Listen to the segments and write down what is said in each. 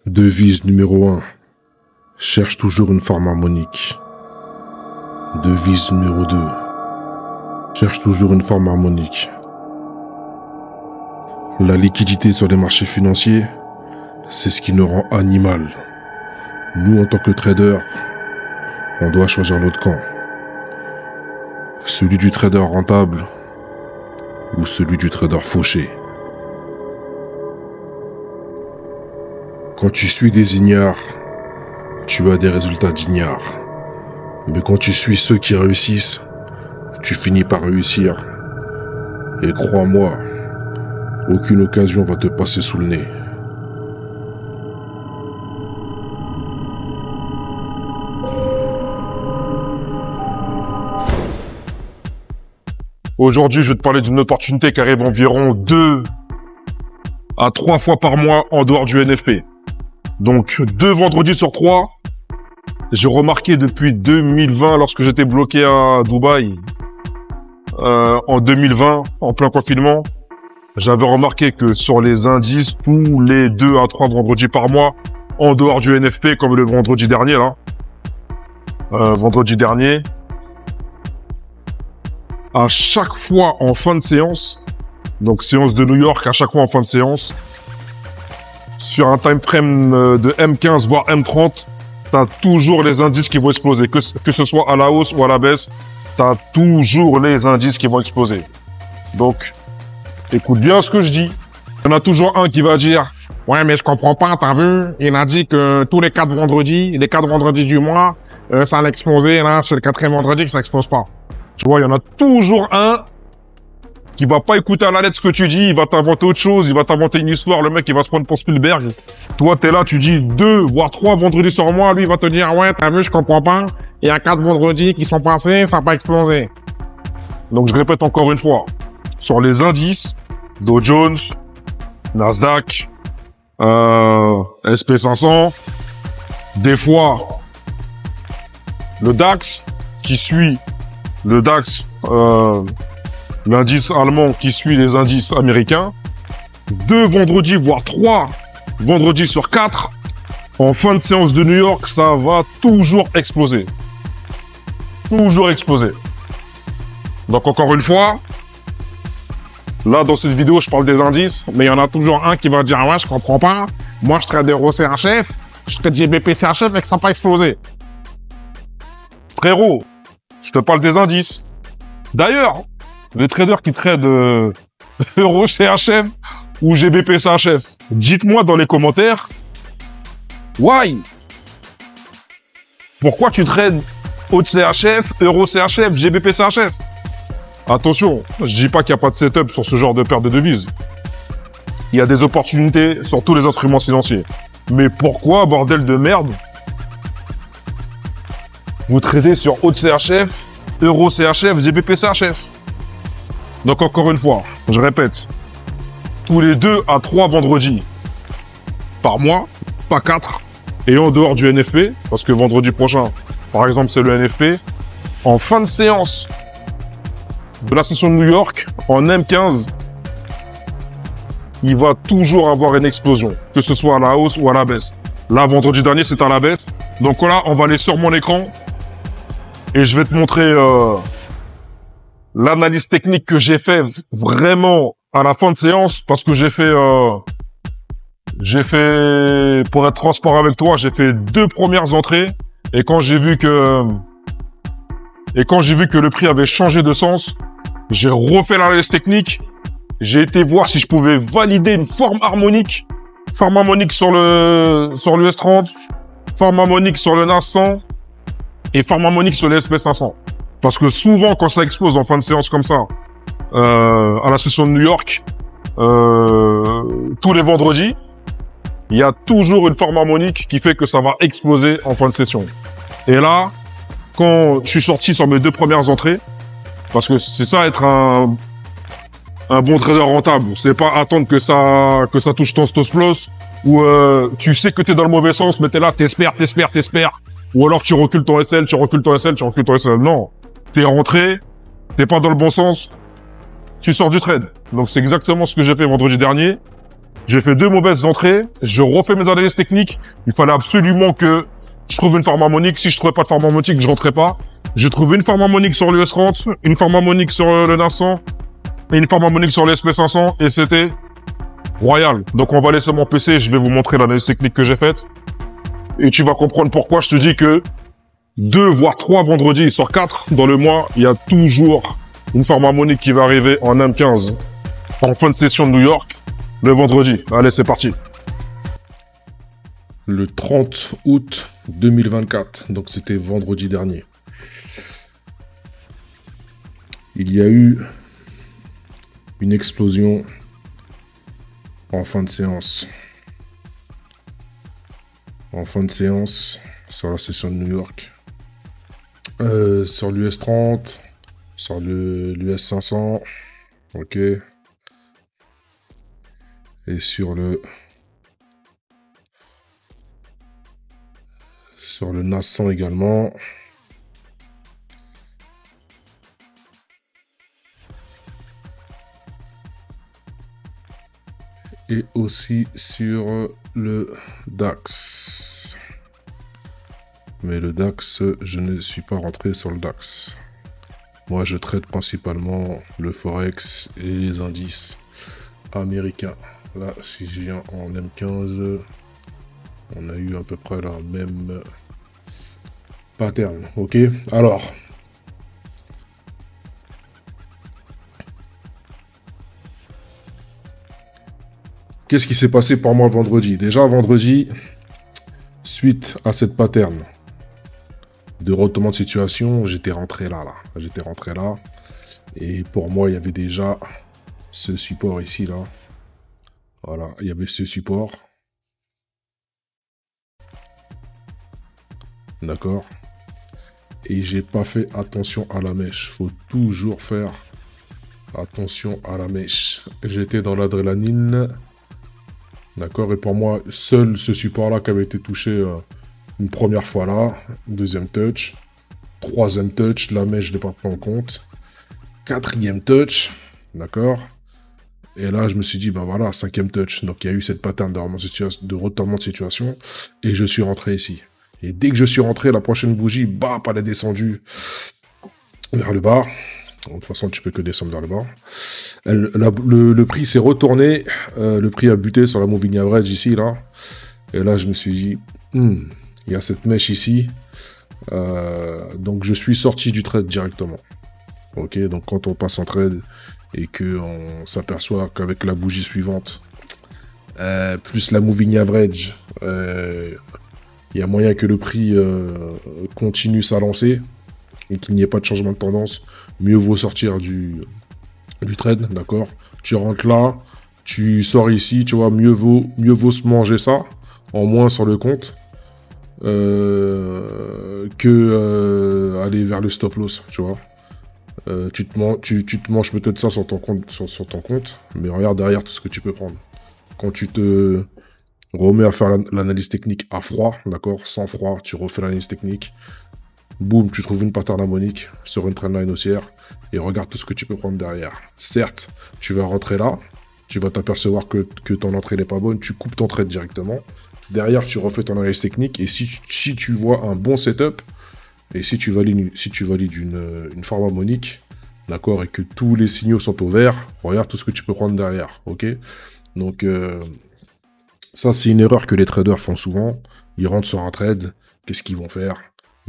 Devise numéro 1. Cherche toujours une forme harmonique. Devise numéro 2. Cherche toujours une forme harmonique. La liquidité sur les marchés financiers, c'est ce qui nous rend animal. Nous, en tant que traders, on doit choisir notre camp. Celui du trader rentable ou celui du trader fauché. Quand tu suis des ignares, tu as des résultats d'ignare. Mais quand tu suis ceux qui réussissent, tu finis par réussir. Et crois-moi, aucune occasion va te passer sous le nez. Aujourd'hui, je vais te parler d'une opportunité qui arrive environ 2 à 3 fois par mois en dehors du NFP. Donc, 2 vendredis sur 3. J'ai remarqué depuis 2020, lorsque j'étais bloqué à Dubaï, en 2020, en plein confinement, j'avais remarqué que sur les indices, tous les 2 à 3 vendredis par mois, en dehors du NFP, comme le vendredi dernier, là, à chaque fois en fin de séance, donc séance de New York, à chaque fois en fin de séance, sur un time frame de M15 voire M30, t'as toujours les indices qui vont exploser, que ce soit à la hausse ou à la baisse, t'as toujours les indices qui vont exploser. Donc, écoute bien ce que je dis. Il y en a toujours un qui va dire « Ouais, mais je comprends pas, t'as vu, il a dit que tous les 4 vendredis, les 4 vendredis du mois, ça allait exploser, là, c'est le 4e vendredi que ça explose pas. » Tu vois, il y en a toujours un qui va pas écouter à la lettre ce que tu dis, il va t'inventer autre chose, il va t'inventer une histoire, le mec il va se prendre pour Spielberg. Toi t'es là, tu dis 2 voire 3 vendredis sur mois, lui il va te dire ouais t'as vu je comprends pas, il y a 4 vendredis qui sont passés, ça n'a pas explosé. Donc je répète encore une fois, sur les indices, Dow Jones, Nasdaq, SP500, des fois le DAX qui suit le DAX, l'indice allemand qui suit les indices américains, 2 vendredis, voire 3 vendredis sur 4, en fin de séance de New York, ça va toujours exploser. Toujours exploser. Donc encore une fois, là dans cette vidéo, je parle des indices, mais il y en a toujours un qui va dire « Ouais, je comprends pas, moi je trade des OCHF, je trade des BPCHF et que ça n'a pas explosé. » Frérot, je te parle des indices. D'ailleurs, les traders qui tradent Euro CHF ou GBP CHF, dites-moi dans les commentaires, why? Pourquoi tu trades Aude CHF, Euro CHF, GBP CHF? Attention, je dis pas qu'il n'y a pas de setup sur ce genre de paire de devises. Il y a des opportunités sur tous les instruments financiers. Mais pourquoi, bordel de merde, vous tradez sur Aude CHF, Euro CHF, GBP CHF? Donc encore une fois, je répète, tous les 2 à 3 vendredis par mois, pas 4, et en dehors du NFP, parce que vendredi prochain, par exemple, c'est le NFP, en fin de séance de la session de New York, en M15, il va toujours avoir une explosion, que ce soit à la hausse ou à la baisse. Là, vendredi dernier, c'était à la baisse. Donc là, on va aller sur mon écran et je vais te montrer l'analyse technique que j'ai fait vraiment à la fin de séance, parce que j'ai fait, pour être transparent avec toi, j'ai fait 2 premières entrées, et quand j'ai vu que le prix avait changé de sens, j'ai refait l'analyse technique, j'ai été voir si je pouvais valider une forme harmonique sur le S30, forme harmonique sur le NAS 100 et forme harmonique sur le SP500. Parce que souvent, quand ça explose en fin de séance comme ça, à la session de New York, tous les vendredis, il y a toujours une forme harmonique qui fait que ça va exploser en fin de session. Et là, quand je suis sorti sur mes 2 premières entrées, parce que c'est ça être un bon trader rentable, c'est pas attendre que ça touche ton stop-loss, ou tu sais que t'es dans le mauvais sens, mais t'es là, t'espères, ou alors tu recules ton SL, non. T'es rentré, t'es pas dans le bon sens, tu sors du trade. Donc c'est exactement ce que j'ai fait vendredi dernier. J'ai fait 2 mauvaises entrées. Je refais mes analyses techniques. Il fallait absolument que je trouve une forme harmonique. Si je trouvais pas de forme harmonique, je rentrais pas. J'ai trouvé une forme harmonique sur l'US30, une forme harmonique sur le 900 et une forme harmonique sur l'SP500 et c'était royal. Donc on va laisser mon PC, je vais vous montrer l'analyse technique que j'ai faite. Et tu vas comprendre pourquoi je te dis que 2 voire 3 vendredis sur 4 dans le mois, il y a toujours une forme harmonique qui va arriver en M15 en fin de session de New York le vendredi. Allez, c'est parti. Le 30 août 2024, donc c'était vendredi dernier. Il y a eu une explosion en fin de séance. En fin de séance, sur la session de New York. Sur l'US30, sur l'US500, ok. Et sur le NAS100 également. Et aussi sur le DAX. Mais le DAX, je ne suis pas rentré sur le DAX. Moi, je traite principalement le Forex et les indices américains. Là, si je viens en M15, on a eu à peu près la même pattern. Ok, alors. Qu'est-ce qui s'est passé pour moi vendredi? Déjà, vendredi, suite à cette pattern de retournement de situation, j'étais rentré là. J'étais rentré là. Et pour moi, il y avait déjà ce support ici, là. Voilà, il y avait ce support. D'accord. Et j'ai pas fait attention à la mèche. Faut toujours faire attention à la mèche. J'étais dans l'adrénaline. D'accord, et pour moi, seul ce support-là qui avait été touché une première fois là, deuxième touch, troisième touch, la mèche je ne l'ai pas pris en compte, quatrième touch, d'accord, et là je me suis dit, ben voilà, cinquième touch, donc il y a eu cette pattern de retournement de situation, et je suis rentré ici. Et dès que je suis rentré, la prochaine bougie, bam, elle est descendue vers le bas. De toute façon, tu peux que descendre vers le bas. Le prix s'est retourné. Le prix a buté sur la moving average ici, là. Et là, je me suis dit, il y a cette mèche ici. Donc, je suis sorti du trade directement. Ok, donc quand on passe en trade et qu'on s'aperçoit qu'avec la bougie suivante, plus la moving average, il y a moyen que le prix continue sa lancée et qu'il n'y ait pas de changement de tendance. Mieux vaut sortir du trade, d'accord? Tu rentres là, tu sors ici, tu vois, mieux vaut se manger ça, en moins sur le compte, que aller vers le stop loss, tu vois. Tu te manges peut-être ça sur ton compte, mais regarde derrière tout ce que tu peux prendre. Quand tu te remets à faire l'analyse technique à froid, d'accord? Sans froid, tu refais l'analyse technique. Boum, tu trouves une pattern harmonique sur une trendline haussière et regarde tout ce que tu peux prendre derrière. Certes, tu vas rentrer là, tu vas t'apercevoir que ton entrée n'est pas bonne, tu coupes ton trade directement. Derrière, tu refais ton analyse technique et si tu vois un bon setup et si tu valides une forme harmonique, d'accord, et que tous les signaux sont au vert, regarde tout ce que tu peux prendre derrière, ok? Donc, ça, c'est une erreur que les traders font souvent. Ils rentrent sur un trade, qu'est-ce qu'ils vont faire?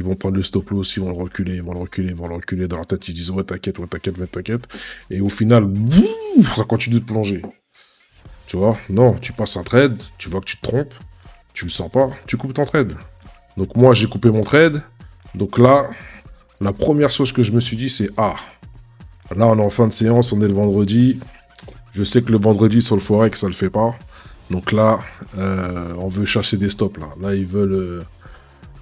Ils vont prendre le stop loss, ils vont le reculer, ils vont le reculer. Dans leur tête, ils disent ouais, t'inquiète. Et au final, boum, ça continue de plonger. Tu vois? Non, tu passes un trade, tu vois que tu te trompes, tu le sens pas, tu coupes ton trade. Donc moi, j'ai coupé mon trade. Donc là, la première chose que je me suis dit, c'est là, on est en fin de séance, on est le vendredi. Je sais que le vendredi sur le Forex, ça le fait pas. Donc là, on veut chasser des stops là. Là, ils veulent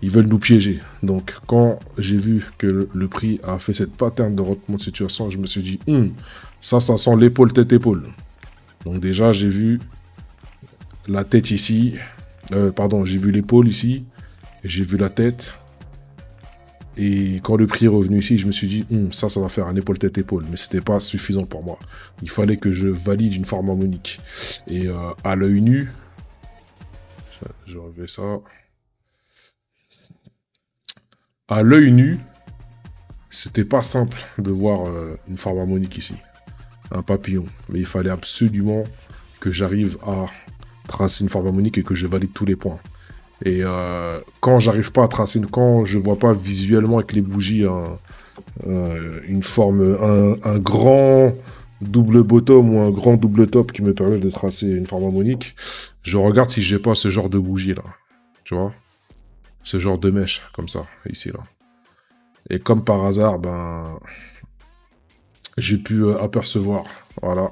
nous piéger. Donc, quand j'ai vu que le prix a fait cette pattern de retournement de situation, je me suis dit, ça sent l'épaule, tête-épaule. Donc déjà, j'ai vu la tête ici. Pardon, j'ai vu l'épaule ici. Et j'ai vu la tête. Et quand le prix est revenu ici, je me suis dit, ça va faire un épaule-tête-épaule. Mais c'était pas suffisant pour moi. Il fallait que je valide une forme harmonique. Et à l'œil nu, je refais ça. À l'œil nu, c'était pas simple de voir une forme harmonique ici. Un papillon. Mais il fallait absolument que j'arrive à tracer une forme harmonique et que je valide tous les points. Et quand j'arrive pas à tracer, quand je vois pas visuellement avec les bougies une forme, un grand double bottom ou un grand double top qui me permet de tracer une forme harmonique, je regarde si j'ai pas ce genre de bougie là, tu vois, ce genre de mèche comme ça, ici là. Et comme par hasard, ben, j'ai pu apercevoir, voilà,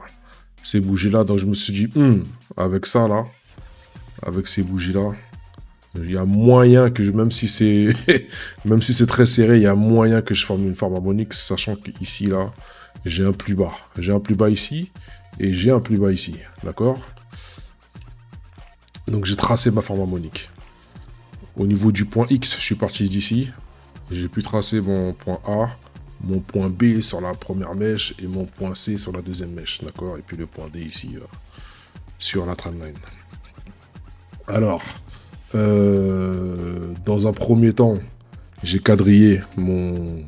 ces bougies là. Donc je me suis dit, avec ça là, avec ces bougies là. Il y a moyen que, même si c'est très serré, il y a moyen que je forme une forme harmonique, sachant qu'ici, là, j'ai un plus bas. J'ai un plus bas ici, et j'ai un plus bas ici, d'accord? Donc j'ai tracé ma forme harmonique. Au niveau du point X, je suis parti d'ici. J'ai pu tracer mon point A, mon point B sur la première mèche, et mon point C sur la deuxième mèche, d'accord? Et puis le point D ici, sur la trendline. Alors... dans un premier temps, j'ai quadrillé mon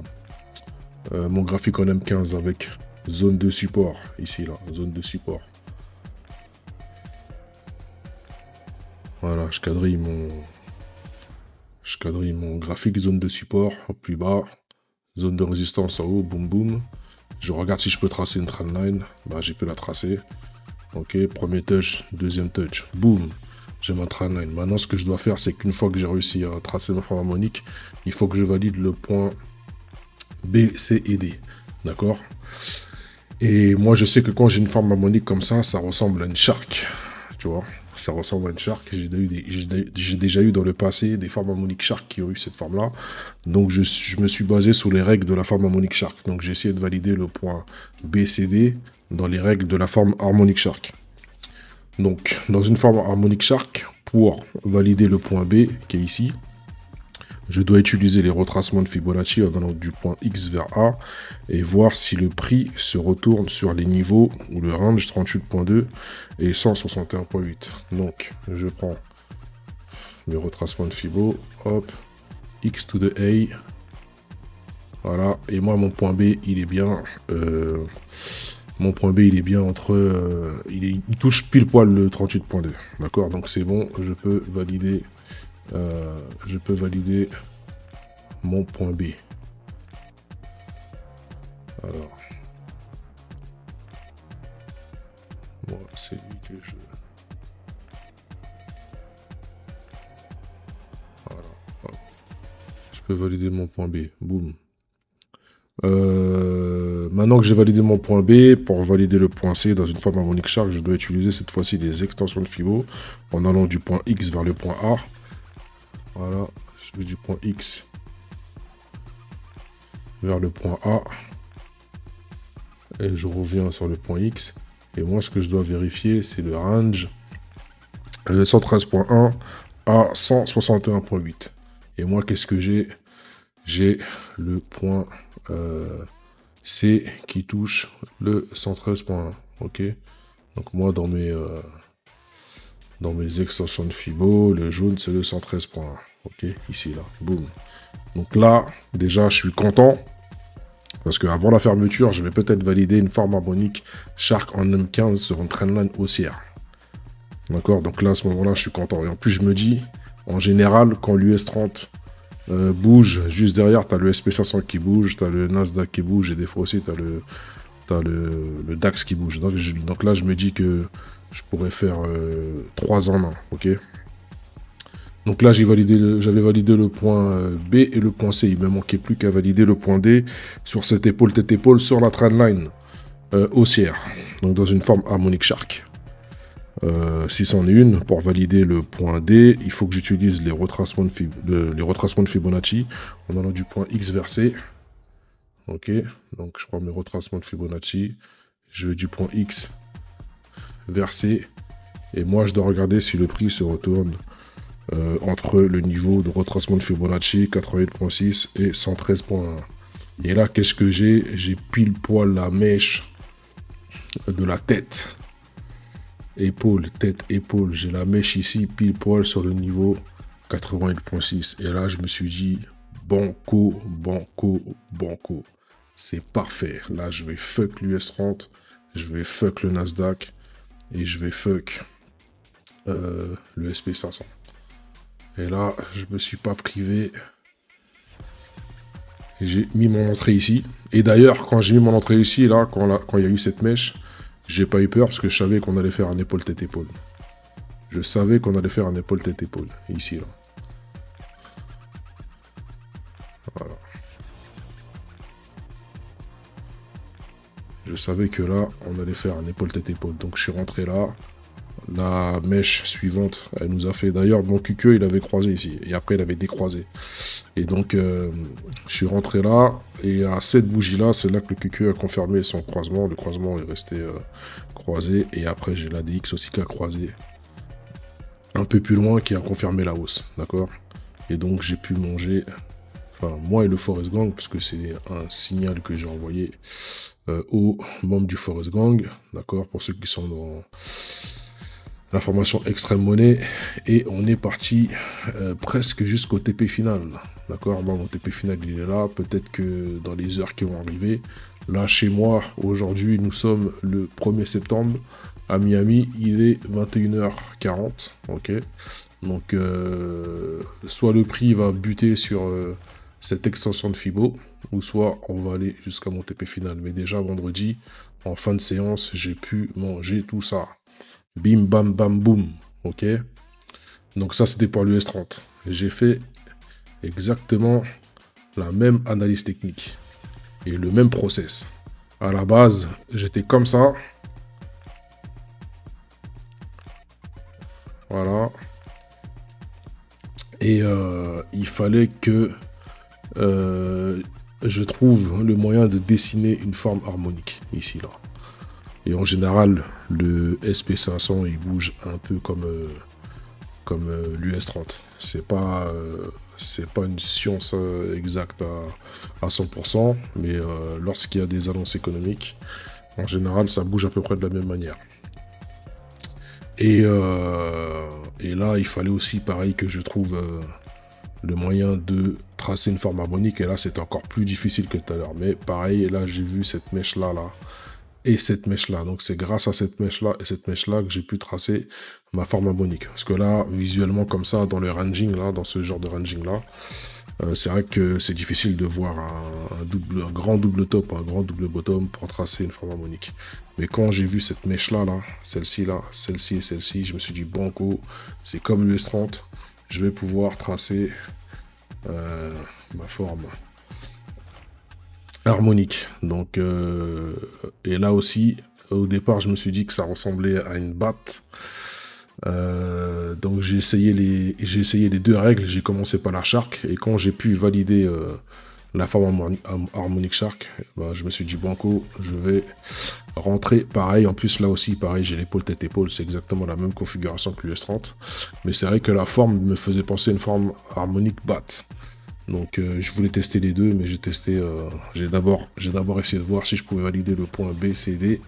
graphique en M15 avec zone de support, ici là, zone de support. Voilà, je quadrille mon graphique zone de support au plus bas, zone de résistance en haut, boum boum. Je regarde si je peux tracer une trendline, bah j'ai pu la tracer. Ok, premier touch, deuxième touch, boum. J'ai ma trendline. Maintenant, ce que je dois faire, c'est qu'une fois que j'ai réussi à tracer ma forme harmonique, il faut que je valide le point B, C et D. D'accord? Et moi, je sais que quand j'ai une forme harmonique comme ça ressemble à une shark. Tu vois? Ça ressemble à une shark. J'ai déjà eu dans le passé des formes harmoniques shark qui ont eu cette forme-là. Donc, je me suis basé sur les règles de la forme harmonique shark. Donc, j'ai essayé de valider le point B, C, D dans les règles de la forme harmonique shark. Donc, dans une forme harmonique shark, pour valider le point B, qui est ici, je dois utiliser les retracements de Fibonacci en allant du point X vers A et voir si le prix se retourne sur les niveaux ou le range 38.2 et 161.8. Donc, je prends mes retracements de Fibo, hop, X to the A, voilà, et moi, mon point B, il est bien... mon point B, il est bien entre... il touche pile poil le 38.2. D'accord? Donc c'est bon, je peux valider mon point B. Alors. Moi, c'est lui que je... Voilà. Hop. Je peux valider mon point B. Boum. Maintenant que j'ai validé mon point B, pour valider le point C dans une forme harmonique shark, je dois utiliser cette fois-ci des extensions de Fibo en allant du point X vers le point A. Voilà, je vais du point X vers le point A et je reviens sur le point X. Et moi, ce que je dois vérifier, c'est le range 113.1 à 161.8. Et moi, qu'est-ce que j'ai? J'ai le point C qui touche le 113.1. Ok. Donc moi, dans mes extensions de Fibo, le jaune, c'est le 113.1. Ok. Ici, là. Boum. Donc là, déjà, je suis content. Parce qu'avant la fermeture, je vais peut-être valider une forme harmonique Shark en M15 sur une trendline haussière. D'accord? Donc là, à ce moment-là, je suis content. Et en plus, je me dis, en général, quand l'US30 bouge, juste derrière, tu as le SP500 qui bouge, tu as le Nasdaq qui bouge, et des fois aussi, tu as le DAX qui bouge. Donc là, je me dis que je pourrais faire 3 en 1. Ok? Donc là, j'avais validé le point B et le point C. Il me manquait plus qu'à valider le point D sur cette épaule tête-épaule sur la trendline haussière. Donc dans une forme harmonique Shark. Si c'en est une, pour valider le point D, il faut que j'utilise les retracements de Fibonacci en allant du point X vers C. Ok, donc je prends mes retracements de Fibonacci. Je vais du point X vers C. Et moi, je dois regarder si le prix se retourne entre le niveau de retracement de Fibonacci 88.6 et 113.1. Et là, qu'est-ce que j'ai? J'ai pile poil la mèche de la tête. Épaule, tête, épaule. J'ai la mèche ici, pile poil sur le niveau 88.6. Et là, je me suis dit, banco, banco, banco. C'est parfait. Là, je vais fuck l'US 30. Je vais fuck le Nasdaq. Et je vais fuck le SP500. Et là, je me suis pas privé. J'ai mis mon entrée ici. Et d'ailleurs, quand j'ai mis mon entrée ici, là, quand il y a eu cette mèche, j'ai pas eu peur parce que je savais qu'on allait faire un épaule-tête-épaule. Je savais qu'on allait faire un épaule-tête-épaule. Ici, là. Voilà. Je savais que là, on allait faire un épaule-tête-épaule. Donc, je suis rentré là. La mèche suivante, elle nous a fait... D'ailleurs, mon QQ, il avait croisé ici. Et après, il avait décroisé. Et donc, je suis rentré là. Et à cette bougie-là, c'est là que le QQ a confirmé son croisement. Le croisement est resté croisé. Et après, j'ai l'ADX aussi qui a croisé un peu plus loin, qui a confirmé la hausse. D'accord? Et donc, j'ai pu manger... Enfin, moi et le Forest Gang, parce que c'est un signal que j'ai envoyé aux membres du Forest Gang. D'accord? Pour ceux qui sont dans... la formation extrême monnaie, et on est parti presque jusqu'au TP final, d'accord? Bon, mon TP final il est là, peut-être que dans les heures qui vont arriver, là chez moi aujourd'hui nous sommes le 1er septembre, à Miami il est 21h40, ok? Donc soit le prix va buter sur cette extension de Fibo, ou soit on va aller jusqu'à mon TP final, mais déjà vendredi, en fin de séance, j'ai pu manger tout ça. Bim, bam, bam, boum. Ok. Donc ça, c'était pour l'US 30. J'ai fait exactement la même analyse technique. Et le même process. À la base, j'étais comme ça. Voilà. Et il fallait que je trouve le moyen de dessiner une forme harmonique. Ici, là. Et en général, le SP500, il bouge un peu comme l'US 30. C'est pas une science exacte à 100%, mais lorsqu'il y a des annonces économiques, en général, ça bouge à peu près de la même manière. Et là, il fallait aussi, pareil, que je trouve le moyen de tracer une forme harmonique. Et là, c'est encore plus difficile que tout à l'heure. Mais pareil, là, j'ai vu cette mèche-là, là. Et cette mèche-là. Donc, c'est grâce à cette mèche-là et cette mèche-là que j'ai pu tracer ma forme harmonique. Parce que là, visuellement, comme ça, dans le ranging, là, dans ce genre de ranging-là, c'est vrai que c'est difficile de voir un grand double top, un grand double bottom pour tracer une forme harmonique. Mais quand j'ai vu cette mèche-là, là, celle-ci et celle-ci, je me suis dit, banco, c'est comme l'US 30, je vais pouvoir tracer ma forme harmonique. Donc, et là aussi, au départ, je me suis dit que ça ressemblait à une batte. Donc j'ai essayé les deux règles. J'ai commencé par la Shark, et quand j'ai pu valider la forme harmonique Shark, bah, je me suis dit banco, je vais rentrer pareil. En plus là aussi pareil, j'ai l'épaule tête épaule, c'est exactement la même configuration que l'US 30, mais c'est vrai que la forme me faisait penser à une forme harmonique batte. Donc je voulais tester les deux, mais j'ai d'abord essayé de voir si je pouvais valider le point B, C, D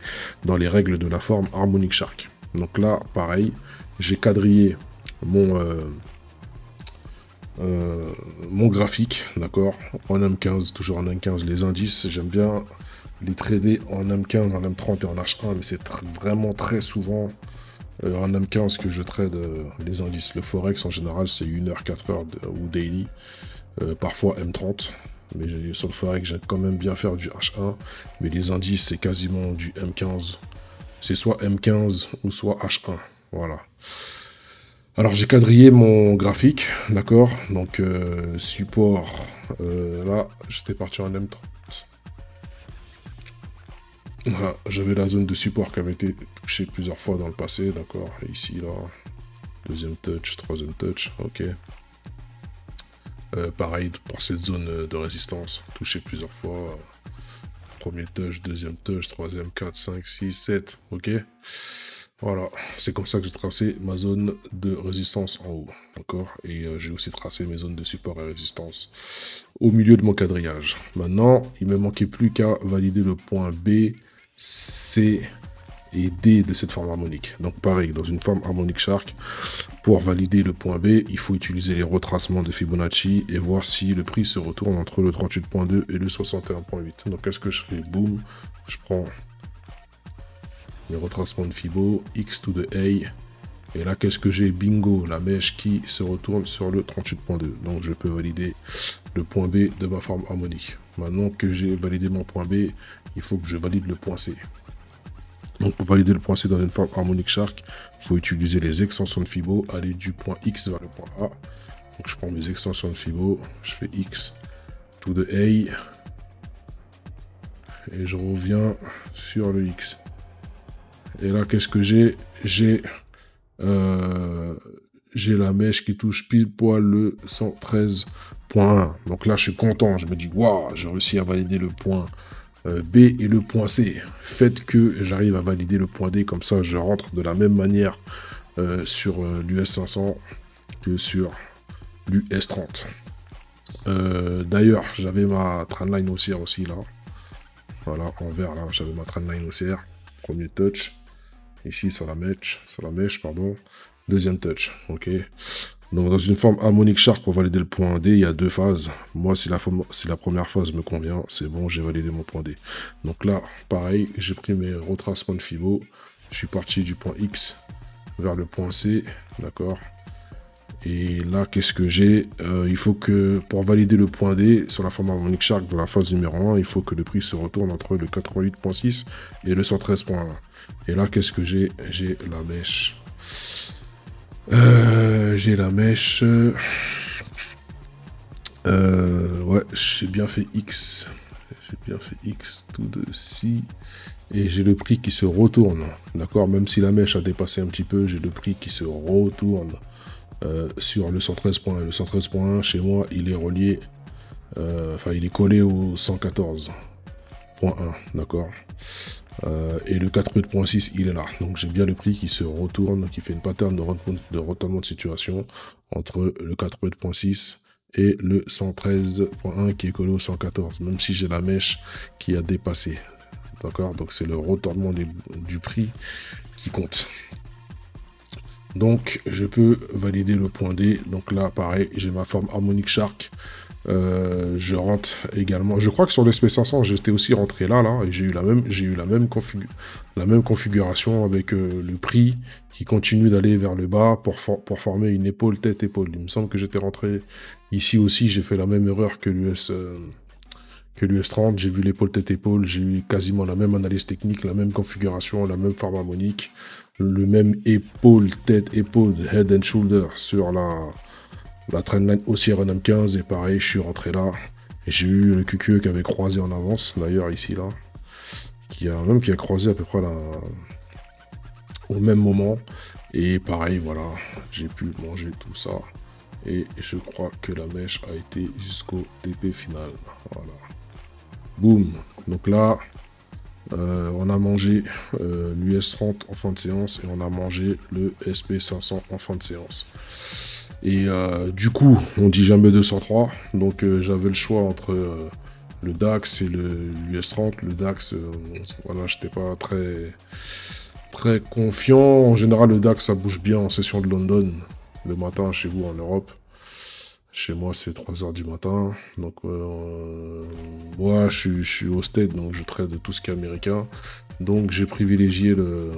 dans les règles de la forme harmonique Shark. Donc là, pareil, j'ai quadrillé mon graphique, d'accord, en M15, toujours en M15, les indices, j'aime bien les trader en M15, en M30 et en H1, mais c'est vraiment très souvent en M15 que je trade les indices. Le Forex, en général, c'est 1 heure, 4 heures ou daily. Parfois M30, mais sur le Forex j'aime quand même bien faire du H1, mais les indices c'est quasiment du M15, c'est soit M15 ou soit H1, voilà. Alors j'ai quadrillé mon graphique, d'accord, donc support, là j'étais parti en M30, voilà, j'avais la zone de support qui avait été touchée plusieurs fois dans le passé, d'accord, ici là, deuxième touch, troisième touch, ok. Pareil pour cette zone de résistance, touché plusieurs fois. Premier touch, deuxième touch, troisième, 4, 5, 6, 7, ok. Voilà, c'est comme ça que j'ai tracé ma zone de résistance en haut, d'accord? Et j'ai aussi tracé mes zones de support et résistance au milieu de mon quadrillage. Maintenant, il me manquait plus qu'à valider le point B, C et D de cette forme harmonique. Donc pareil, dans une forme harmonique Shark, pour valider le point B, il faut utiliser les retracements de Fibonacci et voir si le prix se retourne entre le 38.2 et le 61.8. Donc qu'est-ce que je fais? Boum, je prends les retracements de Fibo, X to the A, et là qu'est-ce que j'ai? Bingo, la mèche qui se retourne sur le 38.2. Donc je peux valider le point B de ma forme harmonique. Maintenant que j'ai validé mon point B, il faut que je valide le point C. Donc pour valider le point C dans une forme harmonique Shark, il faut utiliser les extensions de Fibo, aller du point X vers le point A. Donc je prends mes extensions de Fibo, je fais X to the A, et je reviens sur le X. Et là, qu'est-ce que j'ai? J'ai la mèche qui touche pile poil le 113.1. Donc là, je suis content. Je me dis, waouh, j'ai réussi à valider le point B et le point C. Faites que j'arrive à valider le point D. Comme ça, je rentre de la même manière sur l'US 500 que sur l'US 30. D'ailleurs, j'avais ma trendline haussière aussi là. Voilà, en vert là, j'avais ma trendline haussière. Premier touch. Ici sur la mèche, pardon. Deuxième touch, ok. Donc dans une forme harmonique Shark, pour valider le point D, il y a deux phases. Moi, si la première phase me convient, c'est bon, j'ai validé mon point D. Donc là, pareil, j'ai pris mes retracements de Fibo. Je suis parti du point X vers le point C, d'accord. Et là, qu'est-ce que j'ai? Il faut que, pour valider le point D, sur la forme harmonique Shark, dans la phase numéro 1, il faut que le prix se retourne entre le 88.6 et le 113.1. Et là, qu'est-ce que j'ai? J'ai la mèche. J'ai la mèche. Ouais, j'ai bien fait X. J'ai bien fait X tout de ci. Et j'ai le prix qui se retourne. D'accord? Même si la mèche a dépassé un petit peu, j'ai le prix qui se retourne sur le 113.1. Le 113.1, chez moi, il est relié. Enfin, il est collé au 114.1. D'accord? Et le 88.6 il est là, donc j'ai bien le prix qui se retourne, qui fait une pattern de retournement de situation entre le 88.6 et le 113.1 qui est collé au 114, même si j'ai la mèche qui a dépassé, d'accord? Donc c'est le retournement du prix qui compte. Donc je peux valider le point D. Donc là pareil, j'ai ma forme harmonique Shark. Je rentre également. Je crois que sur l'SP500, j'étais aussi rentré là, et j'ai eu la même configuration avec le prix qui continue d'aller vers le bas pour former une épaule tête-épaule. Il me semble que j'étais rentré ici aussi. J'ai fait la même erreur que l'US 30. J'ai vu l'épaule tête-épaule. J'ai eu quasiment la même analyse technique, la même configuration, la même forme harmonique, le même épaule tête-épaule, head and shoulder sur la trendline haussière en M15, et pareil, je suis rentré là. J'ai eu le QQE qui avait croisé en avance, d'ailleurs ici là, qui a croisé à peu près là, au même moment. Et pareil, voilà, j'ai pu manger tout ça. Et je crois que la mèche a été jusqu'au TP final. Voilà. Boum. Donc là, on a mangé l'US 30 en fin de séance et on a mangé le SP500 en fin de séance. Et du coup, on dit jamais 203, donc j'avais le choix entre le DAX et l'US 30. Le DAX, voilà, j'étais pas très confiant. En général, le DAX, ça bouge bien en session de London, le matin chez vous en Europe. Chez moi, c'est 3h du matin. Donc, moi, je suis au State, donc je traite de tout ce qui est américain. Donc, j'ai privilégié le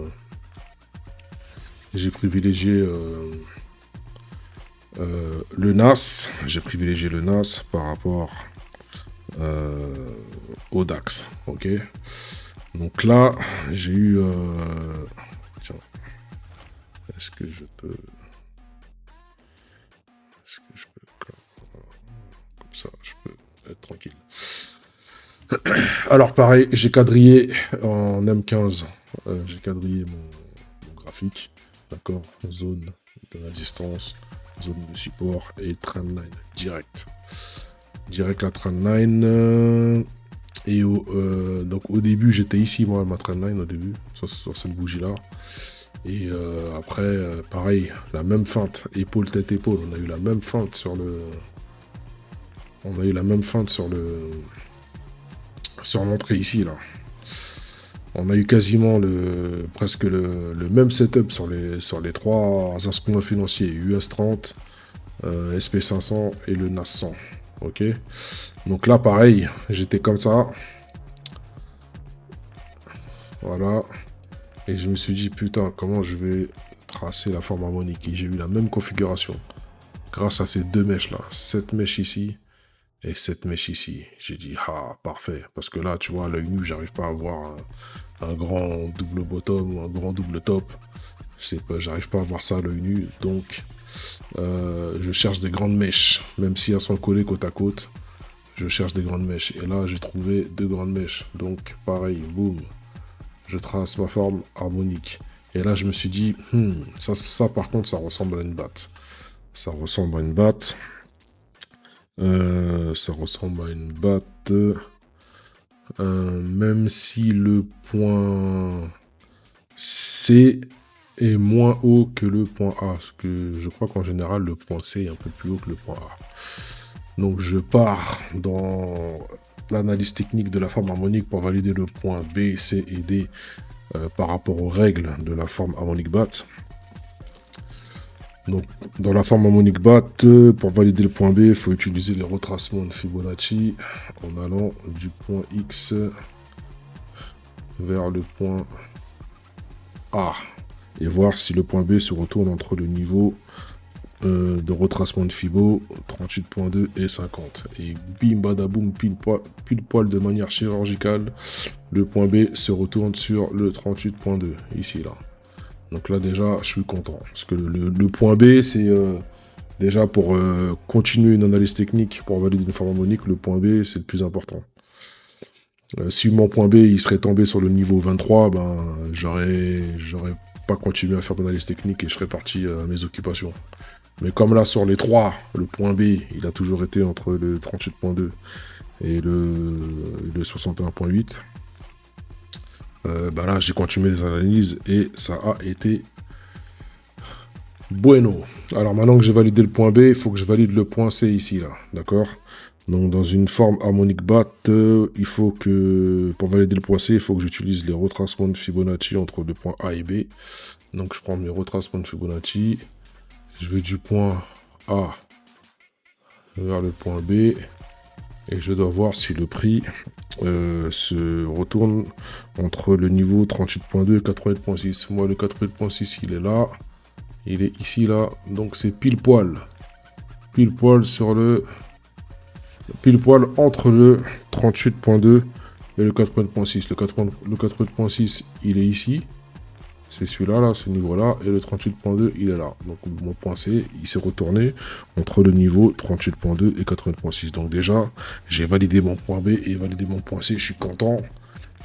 NAS. J'ai privilégié le NAS par rapport au DAX. Ok. Donc là, j'ai eu... Tiens. Est-ce que je peux... Comme ça, je peux être tranquille. Alors pareil, j'ai quadrillé en M15. J'ai quadrillé mon graphique. D'accord. Zone de résistance, zone de support et trendline direct. Direct la trendline. Donc au début, j'étais ici, moi, ma trendline au début, sur cette bougie-là. Et après, pareil, la même feinte, épaule, tête, épaule. On a eu la même feinte sur le... On a eu la même feinte sur le... Sur l'entrée ici, là. On a eu quasiment presque le même setup sur les trois instruments financiers. US30, SP500 et le NAS 100. Ok. Donc là, pareil, j'étais comme ça. Voilà. Et je me suis dit, putain, comment je vais tracer la forme harmonique. Et j'ai eu la même configuration. Grâce à ces deux mèches là. Cette mèche ici et cette mèche ici. J'ai dit, ah, parfait. Parce que là, tu vois, à l'œil nu, j'arrive pas à avoir un grand double bottom ou un grand double top. J'arrive pas à voir ça à l'œil nu. Donc, je cherche des grandes mèches. Même si elles sont collées côte à côte, je cherche des grandes mèches. Et là, j'ai trouvé deux grandes mèches. Donc, pareil, boum. Je trace ma forme harmonique. Et là, je me suis dit, ça par contre, ça ressemble à une batte. Ça ressemble à une batte. Ça ressemble à une batte. Même si le point C est moins haut que le point A. Parce que je crois qu'en général, le point C est un peu plus haut que le point A. Donc, je pars dans l'analyse technique de la forme harmonique pour valider le point B, C et D par rapport aux règles de la forme harmonique batte. Donc, dans la forme harmonique batte, pour valider le point B, il faut utiliser les retracements de Fibonacci en allant du point X vers le point A et voir si le point B se retourne entre le niveau de retracement de Fibo 38.2 et 50. Et bim badaboum, pile poil de manière chirurgicale, le point B se retourne sur le 38.2, ici là. Donc là déjà, je suis content. Parce que le point B, c'est déjà pour continuer une analyse technique, pour valider une forme harmonique, le point B, c'est le plus important. Si mon point B, il serait tombé sur le niveau 23, ben, j'aurais pas continué à faire d'analyse technique et je serais parti à mes occupations. Mais comme là, sur les trois, le point B, il a toujours été entre le 38.2 et le 61.8. Ben là, j'ai continué les analyses et ça a été bueno. Alors maintenant que j'ai validé le point B, il faut que je valide le point C ici, là. D'accord? Donc dans une forme harmonique batte, il faut que, pour valider le point C, il faut que j'utilise les retracements de Fibonacci entre le point A et B. Donc je prends mes retracements de Fibonacci. Je vais du point A vers le point B et je dois voir si le prix se retourne entre le niveau 38.2 et 88.6. Moi, le 88.6, il est là. Il est ici, là. Donc, c'est pile poil. Pile poil sur le... Pile poil entre le 38.2 et le 88.6. Le 88.6, il est ici. C'est celui-là, là, ce niveau-là, et le 38.2, il est là. Donc mon point C, il s'est retourné entre le niveau 38.2 et 80.6. Donc déjà, j'ai validé mon point B et validé mon point C, je suis content.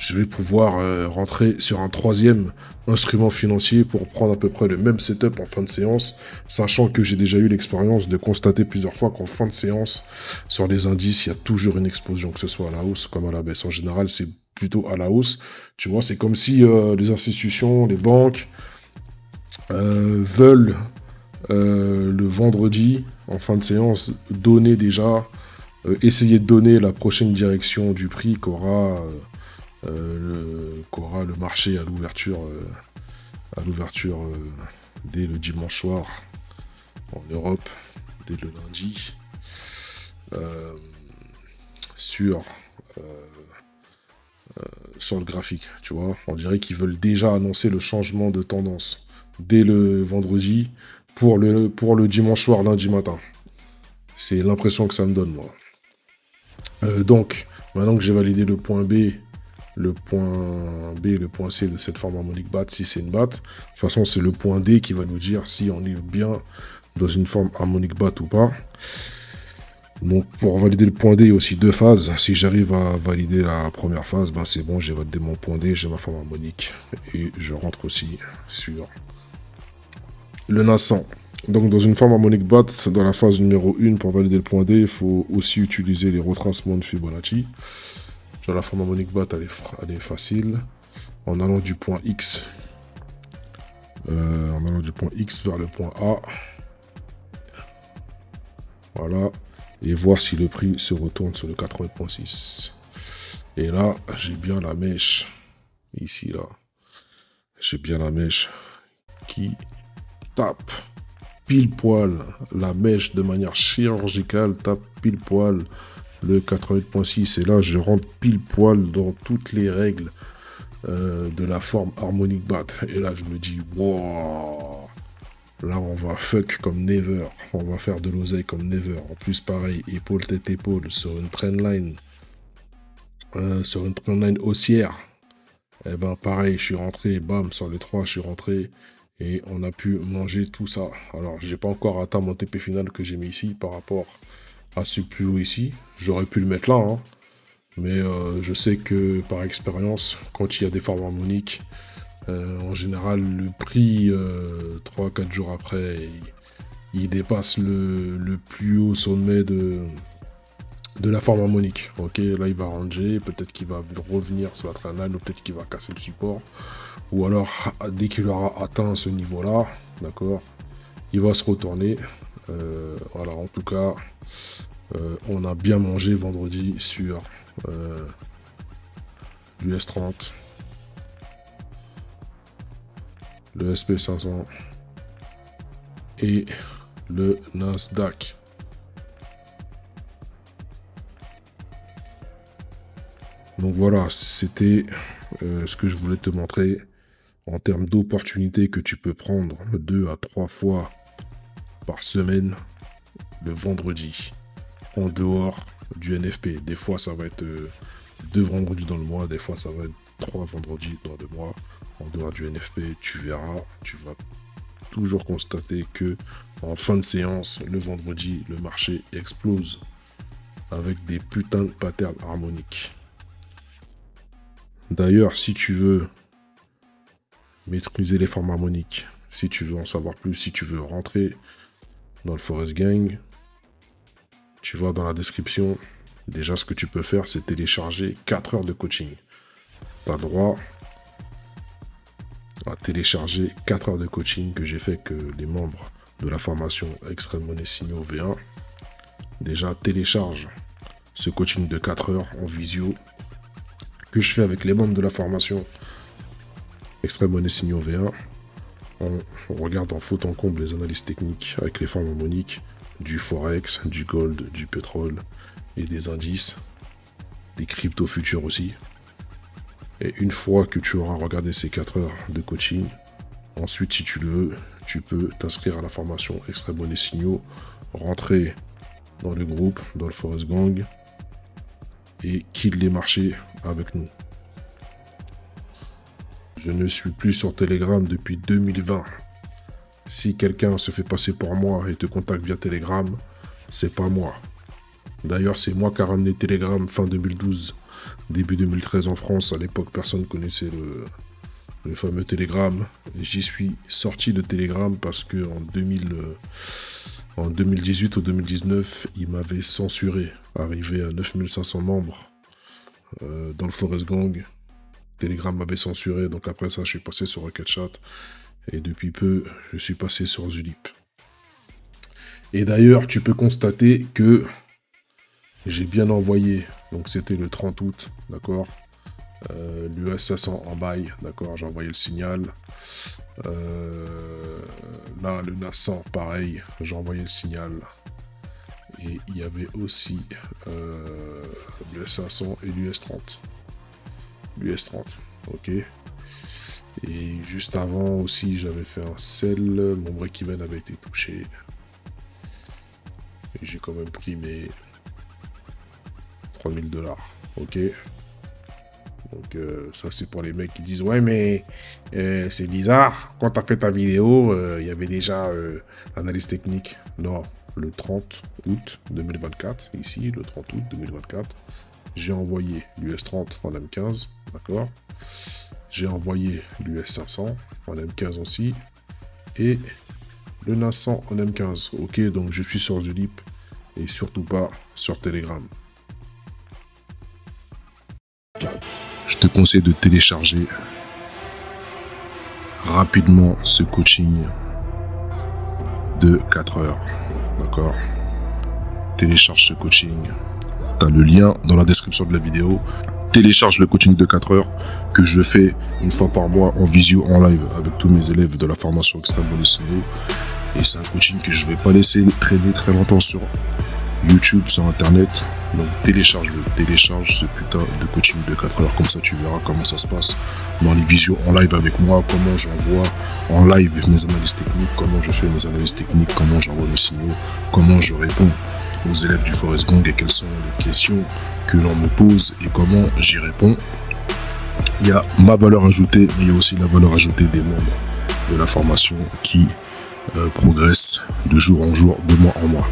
Je vais pouvoir rentrer sur un troisième instrument financier pour prendre à peu près le même setup en fin de séance, sachant que j'ai déjà eu l'expérience de constater plusieurs fois qu'en fin de séance, sur les indices, il y a toujours une explosion, que ce soit à la hausse comme à la baisse. En général, c'est plutôt à la hausse. Tu vois, c'est comme si les institutions, les banques veulent le vendredi, en fin de séance, donner déjà, essayer de donner la prochaine direction du prix qu'aura le marché à l'ouverture dès le dimanche soir en Europe, dès le lundi, sur le graphique, tu vois. On dirait qu'ils veulent déjà annoncer le changement de tendance dès le vendredi pour le dimanche soir, lundi matin. C'est l'impression que ça me donne, moi. Donc, maintenant que j'ai validé le point B, le point C de cette forme harmonique batte, si c'est une batte, de toute façon, c'est le point D qui va nous dire si on est bien dans une forme harmonique batte ou pas. Donc pour valider le point D, il y a aussi deux phases. Si j'arrive à valider la première phase, ben c'est bon, j'ai validé mon point D, j'ai ma forme harmonique. Et je rentre aussi sur le NAS 100. Donc dans une forme harmonique batte, dans la phase numéro 1, pour valider le point D, il faut aussi utiliser les retracements de Fibonacci. Dans la forme harmonique batte, elle est facile. En allant du point X en allant du point X vers le point A. Voilà. Et voir si le prix se retourne sur le 80.6. Et là, j'ai bien la mèche. Ici, là. J'ai bien la mèche qui tape pile poil. La mèche de manière chirurgicale tape pile poil le 88.6. Et là, je rentre pile poil dans toutes les règles de la forme harmonique bat. Et là, je me dis, wow, là, on va fuck comme never. On va faire de l'oseille comme never. En plus, pareil, épaule, tête, épaule, sur une trendline. Sur une trendline haussière. Et ben, pareil, je suis rentré, bam, sur les 3, je suis rentré. Et on a pu manger tout ça. Alors, j'ai pas encore atteint mon TP final que j'ai mis ici par rapport à ce plus haut ici. J'aurais pu le mettre là, hein. Mais je sais que par expérience, quand il y a des formes harmoniques, en général, le prix, 3-4 jours après, il dépasse le plus haut sommet de la forme harmonique. Ok, là, il va ranger, peut-être qu'il va revenir sur la traînée, ou peut-être qu'il va casser le support. Ou alors, dès qu'il aura atteint ce niveau-là, d'accord, il va se retourner. Voilà, en tout cas, on a bien mangé vendredi sur l'US30, le SP500 et le Nasdaq. Donc voilà, c'était ce que je voulais te montrer en termes d'opportunités que tu peux prendre 2 à 3 fois par semaine le vendredi en dehors du NFP. Des fois, ça va être 2 vendredis dans le mois, des fois, ça va être 3 vendredis dans le mois en dehors du NFP. Tu verras, tu vas toujours constater que en fin de séance, le vendredi, le marché explose avec des putains de patterns harmoniques. D'ailleurs, si tu veux maîtriser les formes harmoniques, si tu veux en savoir plus, si tu veux rentrer dans le Forex Gang, tu vas dans la description. Déjà, ce que tu peux faire, c'est télécharger 4 heures de coaching. Tu as droit à télécharger 4 heures de coaching que j'ai fait que les membres de la formation Extreme Money Signaux V1. Déjà, télécharge ce coaching de 4 heures en visio que je fais avec les membres de la formation Extreme Money Signaux V1. On regarde en faute en comble les analyses techniques avec les formes harmoniques du Forex, du Gold, du pétrole et des indices, des cryptos futurs aussi. Et une fois que tu auras regardé ces 4 heures de coaching, ensuite, si tu le veux, tu peux t'inscrire à la formation Extreme Money Signaux, rentrer dans le groupe, dans le Forex Gang et kill les marchés avec nous. Je ne suis plus sur Telegram depuis 2020. Si quelqu'un se fait passer pour moi et te contacte via Telegram, c'est pas moi. D'ailleurs, c'est moi qui a ramené Telegram fin 2012, début 2013 en France. À l'époque, personne ne connaissait le fameux Telegram. J'y suis sorti de Telegram parce que en 2018 ou 2019, il m'avait censuré. Arrivé à 9500 membres dans le Forex Gang, Telegram m'avait censuré. Donc après ça, je suis passé sur Rocket Chat. Et depuis peu, je suis passé sur Zulip. Et d'ailleurs, tu peux constater que j'ai bien envoyé. Donc c'était le 30 août, d'accord. L'US 500 en bail, d'accord. J'ai envoyé le signal. Là, le NAS 100, pareil. J'ai envoyé le signal. Et il y avait aussi l'US 500 et l'US 30. L'US 30, ok. Et juste avant aussi, j'avais fait un sell, mon break-even avait été touché. Et j'ai quand même pris mes 3000 $, ok. Donc ça c'est pour les mecs qui disent ouais mais c'est bizarre, quand tu as fait ta vidéo, il y avait déjà l'analyse technique. Non, le 30 août 2024, ici le 30 août 2024, j'ai envoyé l'US 30 en M15, d'accord. J'ai envoyé l'US 500 en M15 aussi. Et le NAS 100 en M15. Ok, donc je suis sur Zulip et surtout pas sur Telegram. Je te conseille de télécharger rapidement ce coaching de 4 heures. D'accord? Télécharge ce coaching. Tu as le lien dans la description de la vidéo. Télécharge le coaching de 4 heures que je fais une fois par mois en visio, en live avec tous mes élèves de la formation Extrême Bonus CEO. Et c'est un coaching que je ne vais pas laisser traîner très longtemps sur YouTube, sur Internet. Donc télécharge ce putain de coaching de 4 heures. Comme ça tu verras comment ça se passe dans les visios en live avec moi, comment j'envoie en live mes analyses techniques, comment je fais mes analyses techniques, comment j'envoie mes signaux, comment je réponds aux élèves du Forest Gang et quelles sont les questions que l'on me pose et comment j'y réponds. Il y a ma valeur ajoutée, mais il y a aussi la valeur ajoutée des membres de la formation qui progressent de jour en jour, de mois en mois.